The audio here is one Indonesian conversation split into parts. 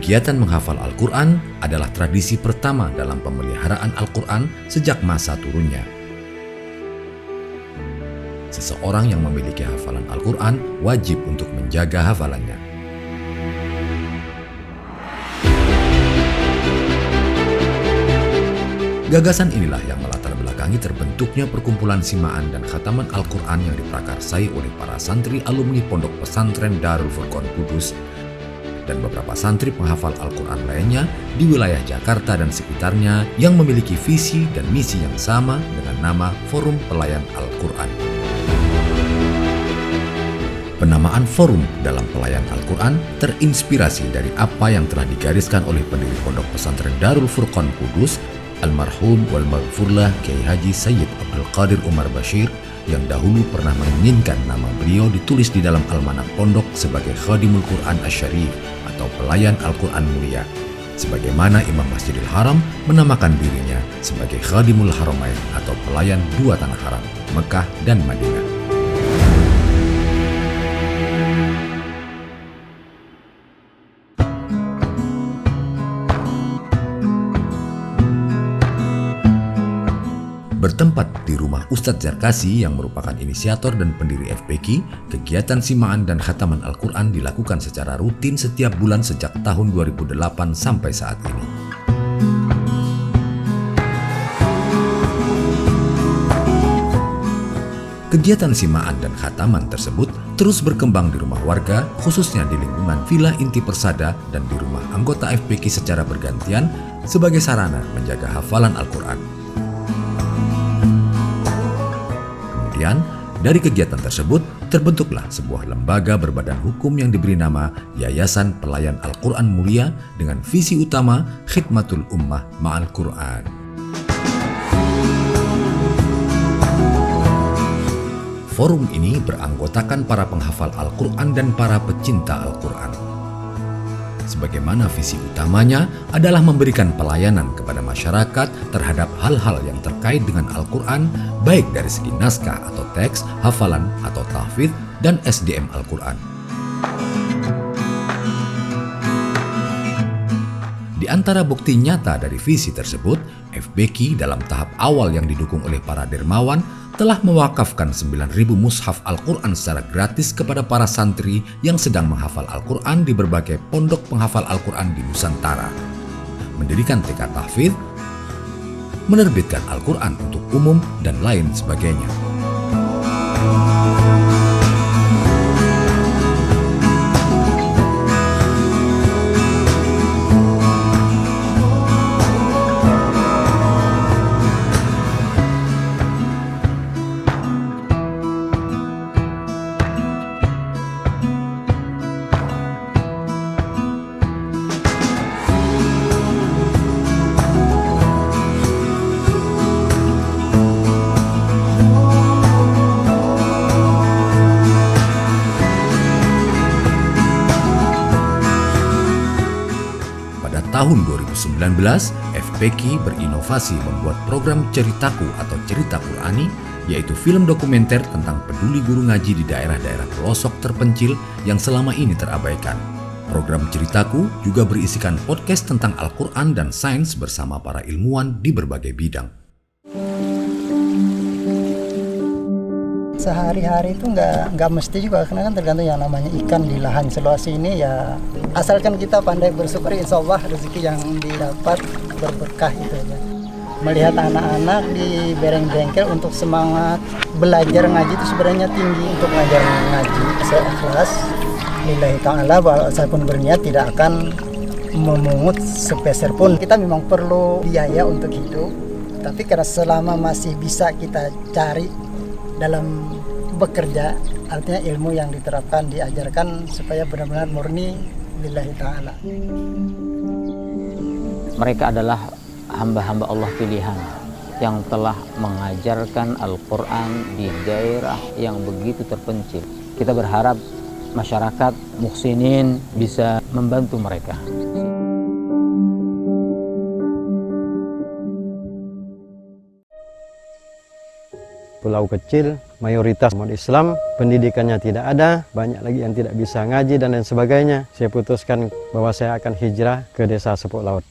Kegiatan menghafal Al-Quran adalah tradisi pertama dalam pemeliharaan Al-Quran sejak masa turunnya. Seseorang yang memiliki hafalan Al-Quran wajib untuk menjaga hafalannya. Gagasan inilah yang melatar belakangi terbentuknya perkumpulan simaan dan khataman Al-Quran yang diprakarsai oleh para santri alumni Pondok Pesantren Darul Furqan Kudus dan beberapa santri penghafal Al-Quran lainnya di wilayah Jakarta dan sekitarnya yang memiliki visi dan misi yang sama dengan nama Forum Pelayan Al-Quran. Penamaan forum dalam pelayan Al-Quran terinspirasi dari apa yang telah digariskan oleh pendiri Pondok Pesantren Darul Furqan Kudus, Almarhum wal Maghfurlah Kiai Haji Sayyid Abdul Qadir Umar Bashir, yang dahulu pernah menginginkan nama beliau ditulis di dalam almanak pondok sebagai Khadimul Quran Asy-Syarif atau Pelayan Al-Quran Mulia, sebagaimana Imam Masjidil Haram menamakan dirinya sebagai Khadimul Haramain atau Pelayan Dua Tanah Haram, Mekah dan Madinah. Bertempat di rumah Ustadz Zarkasi yang merupakan inisiator dan pendiri FPQ, kegiatan simaan dan khataman Al-Quran dilakukan secara rutin setiap bulan sejak tahun 2008 sampai saat ini. Kegiatan simaan dan khataman tersebut terus berkembang di rumah warga, khususnya di lingkungan Villa Inti Persada dan di rumah anggota FPQ secara bergantian sebagai sarana menjaga hafalan Al-Quran. Kemudian, dari kegiatan tersebut terbentuklah sebuah lembaga berbadan hukum yang diberi nama Yayasan Pelayan Al-Quran Mulia dengan visi utama Khidmatul Ummah Ma'al Quran. Forum ini beranggotakan para penghafal Al-Quran dan para pecinta Al-Quran. Sebagaimana visi utamanya adalah memberikan pelayanan kepada masyarakat terhadap hal-hal yang terkait dengan Al-Quran, baik dari segi naskah atau teks, hafalan atau tahfidz, dan SDM Al-Quran. Di antara bukti nyata dari visi tersebut, FPQ dalam tahap awal yang didukung oleh para dermawan telah mewakafkan 9.000 mushaf Al-Quran secara gratis kepada para santri yang sedang menghafal Al-Quran di berbagai pondok penghafal Al-Quran di Nusantara, mendirikan TK tahfidz, menerbitkan Al-Quran untuk umum, dan lain sebagainya. Tahun 2019, FPQ berinovasi membuat program Ceritaku atau Cerita Qurani, yaitu film dokumenter tentang peduli guru ngaji di daerah-daerah pelosok terpencil yang selama ini terabaikan. Program Ceritaku juga berisikan podcast tentang Al-Quran dan sains bersama para ilmuwan di berbagai bidang. Sehari-hari itu nggak mesti juga, karena kan tergantung yang namanya ikan di lahan seluas ini ya. Asalkan kita pandai bersyukur, insya Allah rezeki yang didapat berberkah itu aja. Melihat anak-anak di bengkel untuk semangat belajar ngaji itu sebenarnya tinggi untuk mengajar ngaji. Saya ikhlas lillahi ta'ala, bahwa saya pun berniat tidak akan memungut sepeser pun. Kita memang perlu biaya untuk hidup, tapi karena selama masih bisa kita cari dalam bekerja, artinya ilmu yang diterapkan, diajarkan supaya benar-benar murni lillahi ta'ala. Mereka adalah hamba-hamba Allah pilihan yang telah mengajarkan Al-Quran di daerah yang begitu terpencil. Kita berharap masyarakat muhsinin bisa membantu mereka. Pulau kecil mayoritas umat Islam, pendidikannya tidak ada, banyak lagi yang tidak bisa ngaji dan lain sebagainya. Saya putuskan bahwa saya akan hijrah ke desa Sepuk Laut.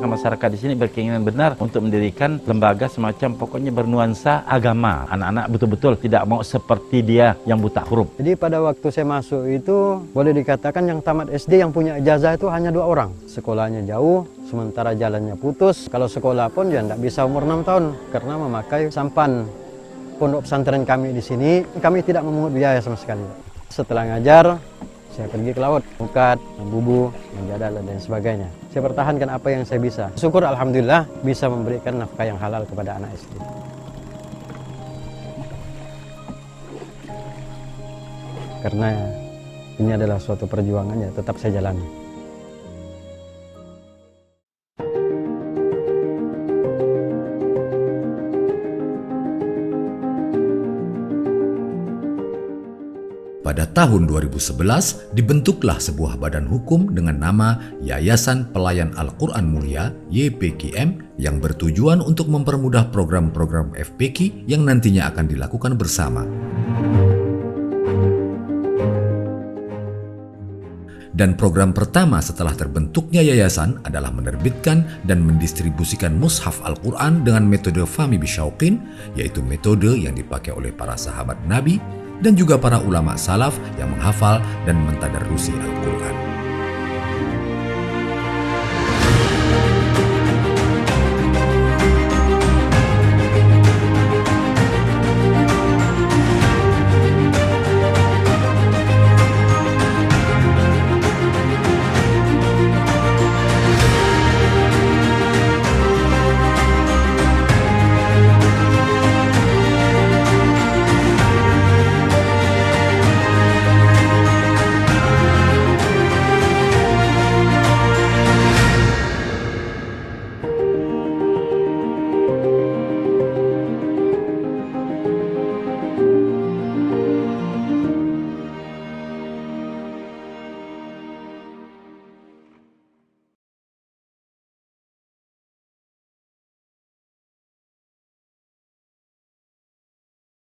Masyarakat di sini berkeinginan benar untuk mendirikan lembaga semacam pokoknya bernuansa agama. Anak-anak betul-betul tidak mau seperti dia yang buta huruf. Jadi pada waktu saya masuk itu boleh dikatakan yang tamat SD yang punya ijazah itu hanya 2 orang. Sekolahnya jauh, sementara jalannya putus. Kalau sekolah pun ya tidak bisa umur 6 tahun karena memakai sampan. Pondok pesantren kami di sini, kami tidak memungut biaya sama sekali. Setelah ngajar, saya pergi ke laut, mukat, membubu, menjadal dan sebagainya. Saya pertahankan apa yang saya bisa. Syukur alhamdulillah bisa memberikan nafkah yang halal kepada anak SD. Karena ini adalah suatu perjuangan yang tetap saya jalani. Pada tahun 2011, dibentuklah sebuah badan hukum dengan nama Yayasan Pelayan Al-Quran Mulia (YPKM) yang bertujuan untuk mempermudah program-program FPQ yang nantinya akan dilakukan bersama. Dan program pertama setelah terbentuknya yayasan adalah menerbitkan dan mendistribusikan mushaf Al-Quran dengan metode Fahmi Bisyauqin, yaitu metode yang dipakai oleh para sahabat Nabi dan juga para ulama salaf yang menghafal dan mentadarrusi Al-Quran.